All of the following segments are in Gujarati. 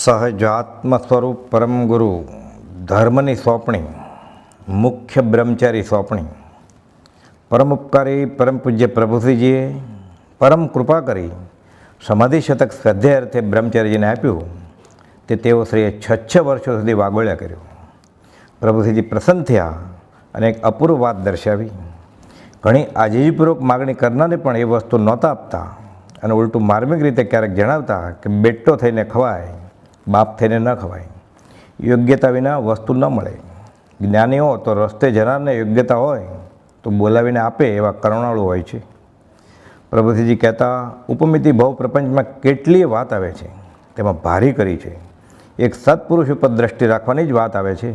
સહજાત્મ સ્વરૂપ પરમ ગુરુ ધર્મની સોંપણી, મુખ્ય બ્રહ્મચારી સોંપણી. પરમ ઉપકારી પરમ પૂજ્ય પ્રભુશ્રીજીએ પરમ કૃપા કરી સમાધિ શતક શ્રદ્ધા અર્થે બ્રહ્મચારીજીને આપ્યું તે તેઓ શ્રીએ 6 વર્ષો સુધી વાગોળ્યા કર્યો. પ્રભુશ્રીજી પ્રસન્ન થયા અને એક અપૂર્વ વાત દર્શાવી. ઘણી આજીજીપૂર્વક માગણી કરનારને પણ એ વસ્તુ નહોતા આપતા અને ઉલટું માર્મિક રીતે ક્યારેક જણાવતા કે બેટો થઈને ખવાય, બાપ થઈને ન ખવાય. યોગ્યતા વિના વસ્તુ ન મળે. જ્ઞાની હો તો રસ્તે જનારને યોગ્યતા હોય તો બોલાવીને આપે એવા કરુણાળુ હોય છે. પ્રભુશ્રીજી કહેતા, ઉપમિતિ ભવ પ્રપંચમાં કેટલીય વાત આવે છે, તેમાં ભારી કરી છે. એક સત્પુરુષ ઉપર દ્રષ્ટિ રાખવાની જ વાત આવે છે.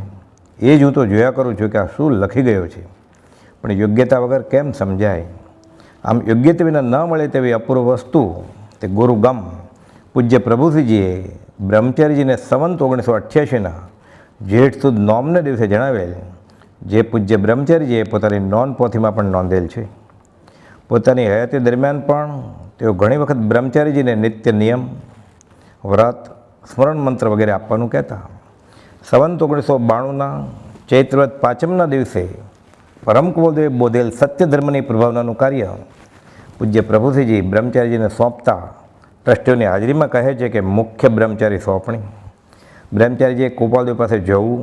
એ જ હું તો જોયા કરું છું કે આ શું લખી ગયો છે, પણ યોગ્યતા વગર કેમ સમજાય? આમ યોગ્યતા વિના ન મળે તેવી અપૂર્વ વસ્તુ તે ગુરુગમ પૂજ્ય પ્રભુશ્રીજીએ બ્રહ્મચારીજીને સંવંત 1988ના જેઠ સુદ નોમને દિવસે જણાવેલ, જે પૂજ્ય બ્રહ્મચારીજીએ પોતાની નોંધ પોથીમાં પણ નોંધેલ છે. પોતાની હયાતી દરમિયાન પણ તેઓ ઘણી વખત બ્રહ્મચારીજીને નિત્ય નિયમ, વ્રત, સ્મરણ મંત્ર વગેરે આપવાનું કહેતા. સંવંત 1992ના ચૈત્રવદ પાંચમના દિવસે પરમ કુવલદેવે બોધેલ સત્ય ધર્મની પ્રભાવનાનું કાર્ય પૂજ્ય પ્રભુશ્રીજી બ્રહ્મચારીજીને સોંપતા ટ્રસ્ટીઓની હાજરીમાં કહે છે કે મુખ્ય બ્રહ્મચારી સોંપણી. બ્રહ્મચારીજીએ કુપાલદેવ પાસે જવું,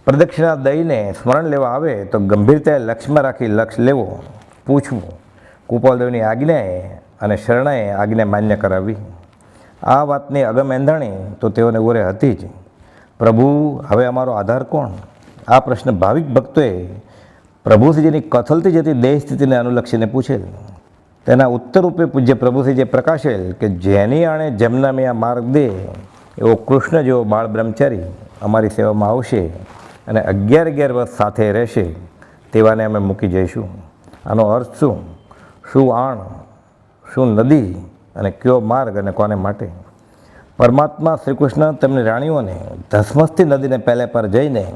પ્રદક્ષિણા દઈને સ્મરણ લેવા આવે તો ગંભીરતાએ લક્ષ્યમાં રાખી લક્ષ્ય લેવો, પૂછવું, કુપાલદેવની આજ્ઞાએ અને શરણાએ આજ્ઞા માન્ય કરાવવી. આ વાતની અગમ એંધાણી તો તેઓને ઓરે હતી જ. પ્રભુ, હવે અમારો આધાર કોણ? આ પ્રશ્ન ભાવિક ભક્તોએ પ્રભુશ્રીજીની કથલતી જતી દેહ સ્થિતિને અનુલક્ષીને પૂછેલ. તેના ઉત્તરરૂપે પૂજ્ય પ્રભુશ્રીજીએ પ્રકાશેલ કે જેની આણે જમનામી આ માર્ગ દે એવો કૃષ્ણ જેવો બાળ બ્રહ્મચારી અમારી સેવામાં આવશે અને 11 વર્ષ સાથે રહેશે, તેવાને અમે મૂકી જઈશું. આનો અર્થ શું? શું આણ, શું નદી અને કયો માર્ગ અને કોને માટે? પરમાત્મા શ્રી કૃષ્ણ તેમની રાણીઓને ધસમસતી નદીને પહેલે પર જઈને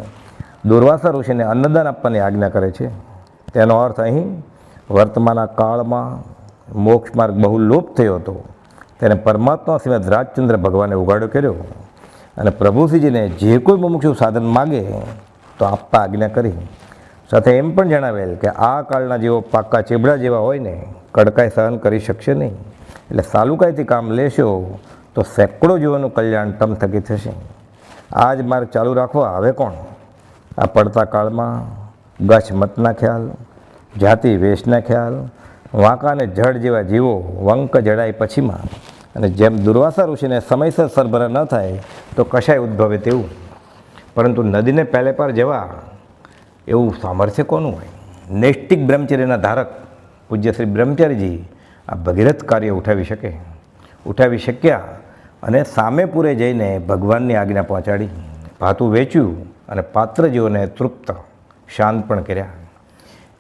દુર્વાસા ઋષિને અન્નદાન આપવાની આજ્ઞા કરે છે. તેનો અર્થ અહીં વર્તમાન કાળમાં મોક્ષ માર્ગ બહુ લોપ થયો હતો, તેને પરમાત્મા શ્રીમદ રાજચંદ્ર ભગવાને ઉગાડો કર્યો અને પ્રભુશ્રીજીને જે કોઈ મુમુક્ષુ સાધન માગે તો આપવા આજ્ઞા કરી. સાથે એમ પણ જણાવેલ કે આ કાળના જેવો પાક્કા ચીબડા જેવા હોય ને કડકાઈ સહન કરી શકશે નહીં, એટલે સાલુકાઈથી કામ લેશો તો સેંકડો જીવોનું કલ્યાણ તમ થકી થશે. આ જ માર્ગ ચાલુ રાખવા હવે કોણ? આ પડતા કાળમાં ગચ્છ મતના ખ્યાલ, જાતિ વેશના ખ્યાલ, વાંકા અને જળ જેવા જીવો વંક જડાય પછીમાં, અને જેમ દુર્વાસા ઋષિને સમયસર સરભરા ન થાય તો કશાય ઉદ્ભવે તેવું. પરંતુ નદીને પહેલે પાર જવા એવું સામર્થ્ય કોનું હોય? નૈષ્ટિક બ્રહ્મચર્યના ધારક પૂજ્ય શ્રી બ્રહ્મચારીજી આ ભગીરથ કાર્ય ઉઠાવી શક્યા અને સામે પૂરે જઈને ભગવાનની આજ્ઞા પહોંચાડી. ભાતું વેચ્યું અને પાત્ર જીવોને તૃપ્ત, શાંત પણ કર્યા.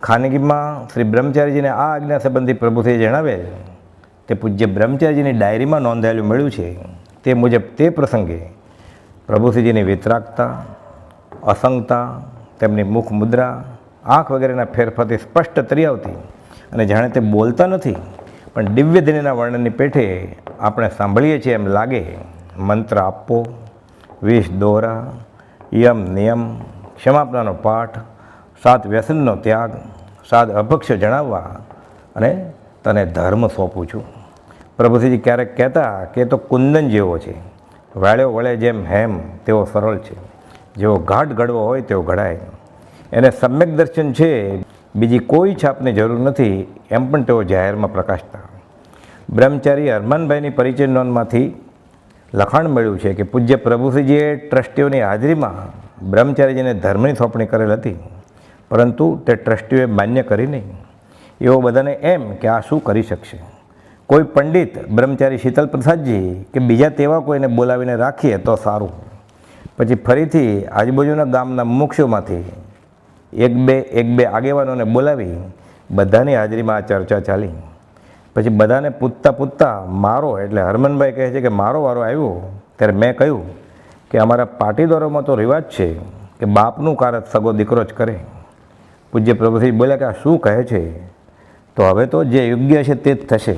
ખાનગીમાં શ્રી બ્રહ્મચારીજીને આ આજ્ઞા સંબંધી પ્રભુશ્રીએ જણાવેલ તે પૂજ્ય બ્રહ્મચારીજીની ડાયરીમાં નોંધાયેલું મળ્યું છે. તે મુજબ તે પ્રસંગે પ્રભુશ્રીજીની વિતરાગતા, અસંગતા, તેમની મુખ મુદ્રા, આંખ વગેરેના ફેરફારથી સ્પષ્ટ તરી આવતી અને જાણે તે બોલતા નથી પણ દિવ્ય ધ્યેયના વર્ણનની પેઠે આપણે સાંભળીએ છીએ એમ લાગે. મંત્ર આપવો, વિષ દોરા, યમ નિયમ, ક્ષમાપનાનો પાઠ, 7 વ્યસનનો ત્યાગ, 7 અભક્ષ્ય જણાવવા અને તને ધર્મ સોંપું છું. પ્રભુશ્રીજી ક્યારેક કહેતા કે એ તો કુંદન જેવો છે, વાળ્યો વળે જેમ હેમ તેવો સરળ છે, જેવો ઘાટ ઘડવો હોય તેવો ઘડાય. એને સમ્યક દર્શન છે, બીજી કોઈ છાપની જરૂર નથી, એમ પણ તેઓ જાહેરમાં પ્રકાશતા. બ્રહ્મચારી હરમાનભાઈની પરિચય નોંધમાંથી લખાણ મળ્યું છે કે પૂજ્ય પ્રભુશ્રીજીએ ટ્રસ્ટીઓની હાજરીમાં બ્રહ્મચારીજીને ધર્મની સોંપણી કરેલ હતી, પરંતુ તે ટ્રસ્ટીઓએ માન્ય કરી નહીં. એવો બધાને એમ કે આ શું કરી શકશે? કોઈ પંડિત બ્રહ્મચારી શીતલ પ્રસાદજી કે બીજા તેવા કોઈને બોલાવીને રાખીએ તો સારું. પછી ફરીથી આજુબાજુના ગામના મુમુક્ષુમાંથી એક બે આગેવાનોને બોલાવી બધાની હાજરીમાં આ ચર્ચા ચાલી. પછી બધાને પૂછતા મારો એટલે હરમનભાઈ કહે છે કે મારો વારો આવ્યો ત્યારે મેં કહ્યું કે અમારા પાટીદારોમાં તો રિવાજ છે કે બાપનું કારજ સગો દીકરો જ કરે. પૂજ્ય પ્રભુશ્રી બોલ્યા કે આ શું કહે છે? તો હવે તો જે યોગ્ય છે તે જ થશે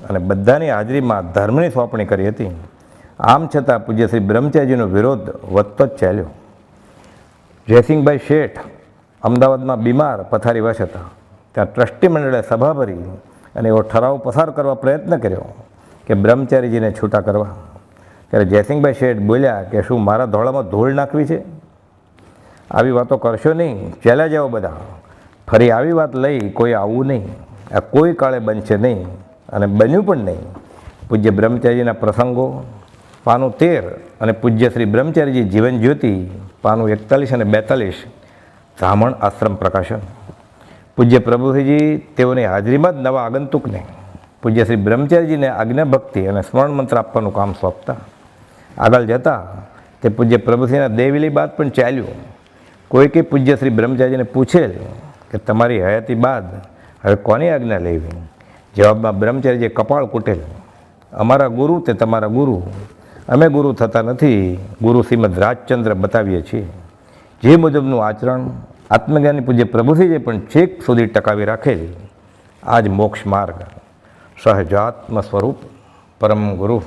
અને બધાની હાજરીમાં ધર્મની સોંપણી કરી હતી. આમ છતાં પૂજ્ય શ્રી બ્રહ્મચારીજીનો વિરોધ વધતો જ ચાલ્યો. જયસિંહભાઈ શેઠ અમદાવાદમાં બીમાર પથારીવશ હતા. ત્યાં ટ્રસ્ટી મંડળે સભા ભરી અને એવો ઠરાવ પસાર કરવા પ્રયત્ન કર્યો કે બ્રહ્મચારીજીને છૂટા કરવા. ત્યારે જયસિંહભાઈ શેઠ બોલ્યા કે શું મારા ધોળામાં ધૂળ નાખવી છે? આવી વાતો કરશો નહીં, ચાલ્યા જાઓ બધા. ફરી આવી વાત લઈ કોઈ આવવું નહીં. આ કોઈ કાળે બનશે નહીં અને બન્યું પણ નહીં. પૂજ્ય બ્રહ્મચારીજીના પ્રસંગો પાનું 13 અને પૂજ્ય શ્રી બ્રહ્મચારીજી જીવન જ્યોતિ પાનું 41 અને 42 બ્રાહ્મણ આશ્રમ પ્રકાશન. પૂજ્ય પ્રભુશ્રીજી તેઓની હાજરીમાં જ નવા આગંતુકને પૂજ્ય શ્રી બ્રહ્મચારીજીને આજ્ઞા ભક્તિ અને સ્મરણ મંત્ર આપવાનું કામ સોંપતા. આગળ જતાં તે પૂજ્ય પ્રભુશ્રીના દેવીલી બાદ પણ ચાલ્યું. કોઈકે પૂજ્ય શ્રી બ્રહ્મચારીજીને પૂછેલ કે તમારી હયાતી બાદ હવે કોની આજ્ઞા લેવી? જવાબમાં બ્રહ્મચારીજીએ કપાળ કૂટેલ, અમારા ગુરુ તે તમારા ગુરુ, અમે ગુરુ થતા નથી, ગુરુ શ્રીમદ રાજચંદ્ર બતાવીએ છીએ. જે મુજબનું આચરણ આત્મજ્ઞાની પૂજ્ય પ્રભુશ્રીજીએ પણ છેક સુધી ટકાવી રાખેલ. આ જ મોક્ષ માર્ગ, સહજાત્મ સ્વરૂપ પરમ ગુરુ.